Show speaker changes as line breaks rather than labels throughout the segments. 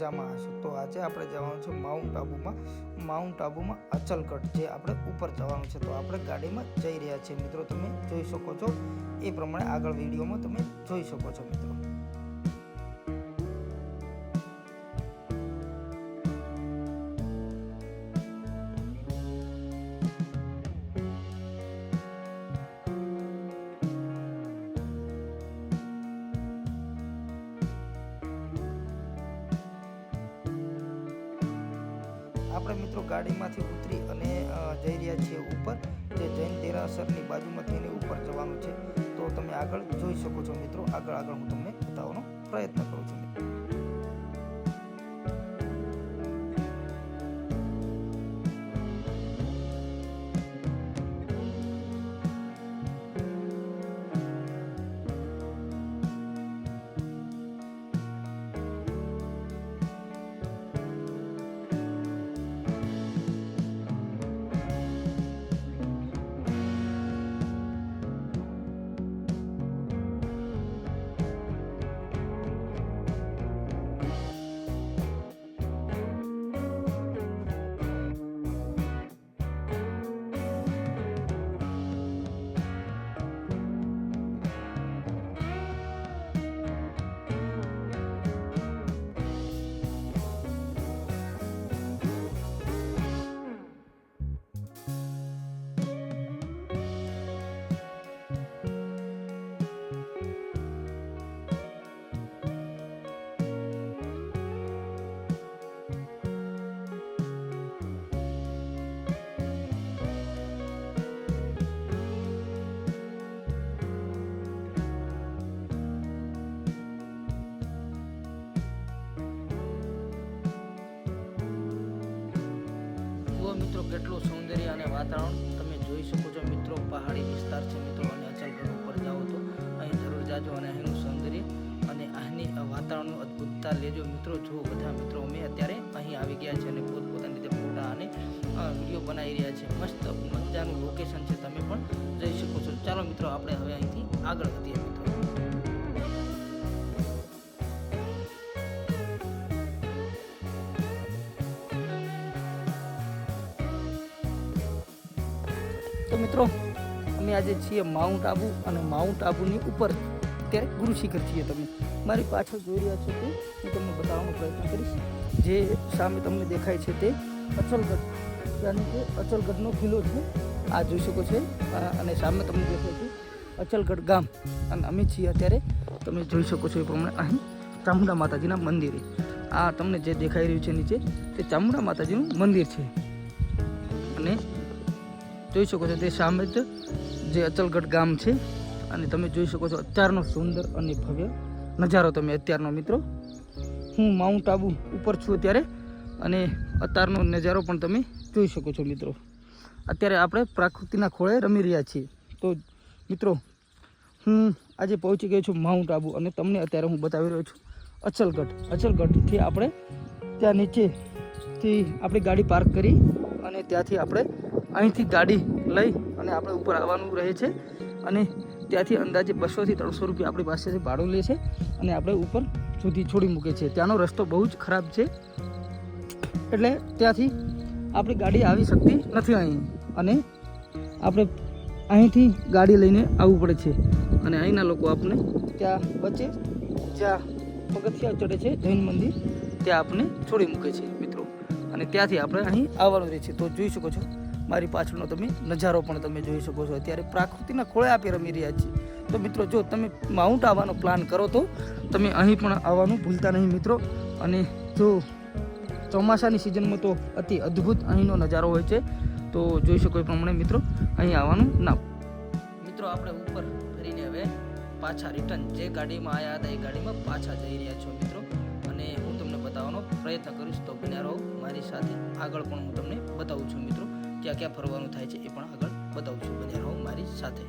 મજામાં હશો। તો આજે આપણે જવાનું છે માઉન્ટ આબુમાં અચલગઢ, જે આપણે ઉપર જવાનું છે। તો આપણે ગાડીમાં જઈ રહ્યા છીએ મિત્રો, તમે જોઈ શકો છો એ પ્રમાણે આગળ વિડીયોમાં તમે જોઈ શકો છો મિત્રો। આપણે મિત્રો ગાડીમાંથી ઉતરી અને જઈ રહ્યા છીએ ઉપર, જે જૈન દેરાસરની બાજુમાં થઈને ઉપર જવાનું છે। તો તમે આગળ જોઈ શકો છો મિત્રો, આગળ હું તમને બતાવવાનો પ્રયત્ન કરું છું મિત્રો। મિત્રો કેટલું સૌંદર્ય અને વાતાવરણ તમે જોઈ શકો છો મિત્રો, પહાડી વિસ્તાર છે મિત્રો। અને અચલગઢ ઉપર જાઓ તો અહીં જરૂર જાજો અને અહીંનું સૌંદર્ય અને અહીંની વાતાવરણનું અદ્ભુતતા લેજો મિત્રો। જો બધા મિત્રો અમે અત્યારે અહીં આવી ગયા છે અને પોતપોતાની રીતે ફોટા અને વિડીયો બનાવી રહ્યા છે। મસ્ત મજાનું લોકેશન છે, તમે પણ જઈ શકો છો। ચાલો મિત્રો, આપણે હવે અહીંથી આગળ વધીએ મિત્રો। તો મિત્રો અમે આજે છીએ માઉન્ટ આબુ, અને માઉન્ટ આબુની ઉપર અત્યારે ગુરુ શિખર છીએ। તમે મારી પાછળ જોઈ રહ્યા છો તે હું તમને બતાવવાનો પ્રયત્ન કરીશ। જે સામે તમને દેખાય છે તે અચલગઢ, યાની કે અચલગઢનો કિલ્લો છે, આ જોઈ શકો છો। અને સામે તમને દેખાય છે અચલગઢ ગામ, અને અમે છીએ અત્યારે તમે જોઈ શકો છો એ પ્રમાણે અહીં ચામુંડા માતાજીના મંદિરે। આ તમને જે દેખાઈ રહ્યું છે નીચે તે ચામુંડા માતાજીનું મંદિર છે। અને જોઈ શકો છો તે સામે જ જે અચલગઢ ગામ છે, અને તમે જોઈ શકો છો અત્યારનો સુંદર અને ભવ્ય નજારો। તમે અત્યારનો મિત્રો, હું માઉન્ટ આબુ ઉપર છું અત્યારે, અને અત્યારનો નજારો પણ તમે જોઈ શકો છો મિત્રો। અત્યારે આપણે પ્રકૃતિના ખોળે રમી રહ્યા છીએ। તો મિત્રો, હું આજે પહોંચી ગયો છું માઉન્ટ આબુ, અને તમને અત્યારે હું બતાવી રહ્યો છું અચલગઢથી આપણે ત્યાં નીચેથી આપણી ગાડી પાર્ક કરી, અને ત્યાંથી આપણે અહીંથી ગાડી લઈ અને આપણે ઉપર આવવાનું રહે છે। અને ત્યાંથી અંદાજે 200 થી 300 રૂપિયા આપણી પાસેથી ભાડું લે છે, અને આપણે ઉપર સુધી છોડી મૂકે છે। ત્યાંનો રસ્તો બહુ જ ખરાબ છે, એટલે ત્યાંથી આપણી ગાડી આવી શકતી નથી અહીં, અને આપણે અહીંથી ગાડી લઈને આવવું પડે છે। અને અહીંના લોકો આપણે ત્યાં વચ્ચે જ્યાં પગથિયા ચડે છે જૈન મંદિર, ત્યાં આપણે છોડી મૂકે છે મિત્રો, અને ત્યાંથી આપણે અહીં આવવાનું રહે છે। તો જોઈ શકો છો મારી પાછળનો તમે નજારો પણ તમે જોઈ શકો છો। અત્યારે પ્રકૃતિના ખોળે આપણે રમી રહ્યા છીએ। તો મિત્રો, જો તમે માઉન્ટ આવવાનો પ્લાન કરો તો તમે અહીં પણ આવવાનું ભૂલતા નહીં મિત્રો। અને જો ચોમાસાની સિઝનમાં તો અતિ અદ્ભુત અહીંનો નજારો હોય છે। તો જોઈ શકો એ પ્રમાણે મિત્રો અહીં આવવાનું ના મિત્રો, આપણે ઉપર ફરીને હવે પાછા રિટર્ન જે ગાડીમાં આવ્યા હતા એ ગાડીમાં પાછા જઈ રહ્યા છો મિત્રો। અને હું તમને બતાવવાનો પ્રયત્ન કરીશ, તો બન્યા રહો મારી સાથે। આગળ પણ હું તમને બતાવું છું મિત્રો, ક્યાં ક્યાં ફરવાનું થાય છે એ પણ આગળ બતાવું છું, બન્યા રહો મારી સાથે।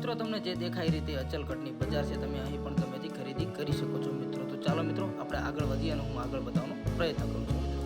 મિત્રો તમને જે દેખાય રીતે અચલકટની બજાર છે, તમે અહીં પણ ગમેથી ખરીદી કરી શકો છો મિત્રો. તો ચાલો મિત્રો આપણે આગળ વધીએ અને હું આગળ બતાવવાનો પ્રયત્ન કરું છું મિત્રો.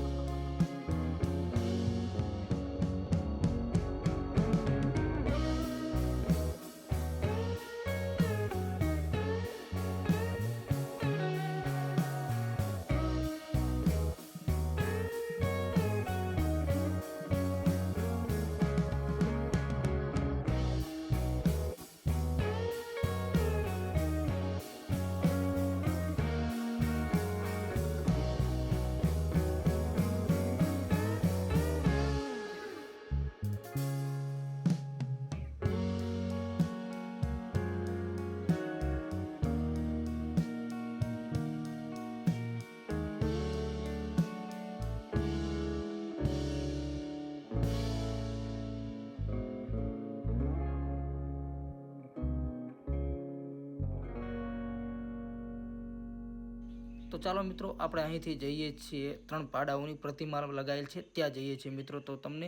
તો ચાલો મિત્રો આપણે અહીંથી જઈએ છીએ, 3 પાડાઓની પ્રતિમા લગાવેલ છે ત્યાં જઈએ છીએ મિત્રો. તો તમને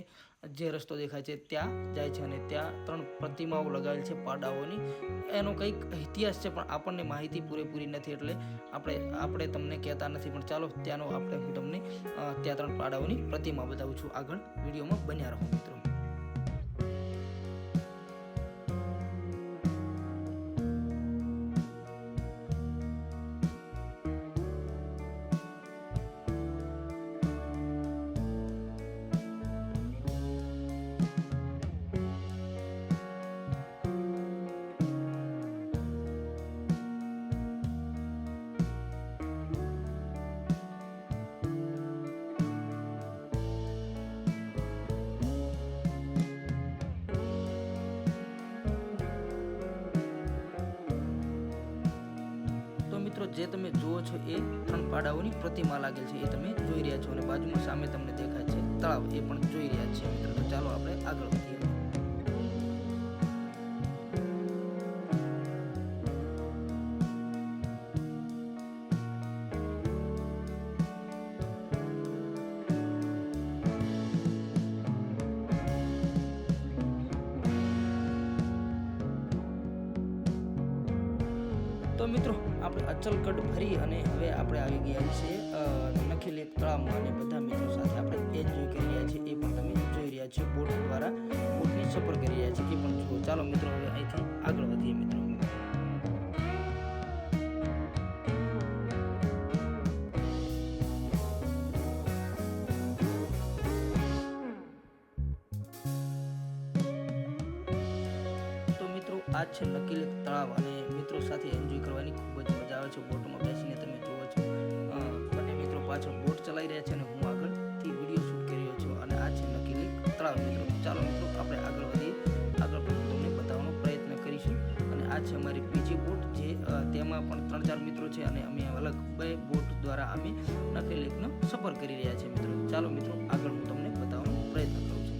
જે રસ્તો દેખાય છે ત્યાં જાય છે અને ત્યાં 3 પ્રતિમાઓ લગાવેલ છે પાડાઓની. એનો કંઈક ઇતિહાસ છે પણ આપણને માહિતી પૂરેપૂરી નથી, એટલે આપણે તમને કહેતા નથી. પણ ચાલો ત્યાંનો હું તમને ત્યાં 3 પાડાઓની પ્રતિમા બતાવું છું. આગળ વિડીયોમાં બન્યા રહો મિત્રો. મિત્રો જે તમે જુઓ છો એ 3 પાડાઓની પ્રતિમા લાગેલ છે એ તમે જોઈ રહ્યા છો અને બાજુમાં સામે તમને દેખાય છે તળાવ, એ પણ જોઈ રહ્યા છીએ મિત્રો. તો ચાલો આપણે આગળ વધીએ. તો મિત્રો આપણે અચલકટ ફરી અને હવે આપણે આવી ગયા છીએ નખી લેક તળાવમાં અને બધા મિત્રો સાથે આપણે એન્જોય કરી રહ્યા છીએ. એ પણ તમે જોઈ રહ્યા છો. બોટ દ્વારા બોટની સફર કરી રહ્યા છીએ એ પણ જુઓ. ચાલો મિત્રો હવે અહીંથી આગળ વધીએ મિત્રો. આ છે નખી લેક તળાવ અને મિત્રો સાથે એન્જોય કરવાની ખૂબ જ મજા આવે છે. બોટમાં બેસીને તમે જુઓ છો બંને મિત્રો પાછળ બોટ ચલાવી રહ્યા છે અને હું આગળથી વિડીયો શૂટ કરી રહ્યો છું અને આ છે નખી લેક તળાવ મિત્રો. ચાલો મિત્રો આપણે આગળ વધીએ. આગળ પણ તમને બતાવવાનો પ્રયત્ન કરીશું. અને આ છે અમારી બીજી બોટ, જે તેમાં પણ 3-4 મિત્રો છે અને અમે અલગ 2 બોટ દ્વારા અમે નખી લેકનો સફર કરી રહ્યા છીએ મિત્રો. ચાલો મિત્રો આગળ હું તમને બતાવવાનો પ્રયત્ન કરું છું.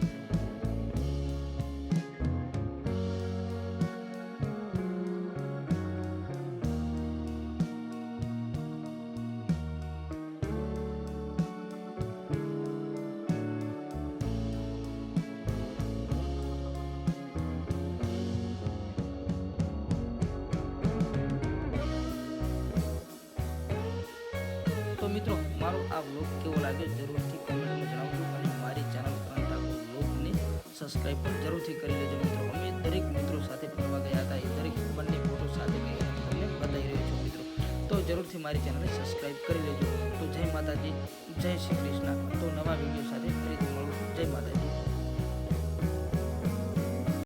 તો મિત્રો મારો આ વ્લોગ કેવો લાગ્યો જરૂરથી કોમેન્ટમાં જણાવજો અને મારી ચેનલ ત્રણ ઠાકોર વ્લોગને સબસ્ક્રાઈબ પણ જરૂરથી કરી લેજો મિત્રો. અમે દરેક મિત્રો સાથે ફરવા ગયા હતા, એ દરેક બંને ફોટો સાથે તમને બતાવી રહ્યો છું મિત્રો. તો જરૂરથી મારી ચેનલને સબસ્ક્રાઈબ કરી લેજો. તો જય માતાજી, જય શ્રી કૃષ્ણ. તો નવા વિડીયો સાથે ફરીથી મળો.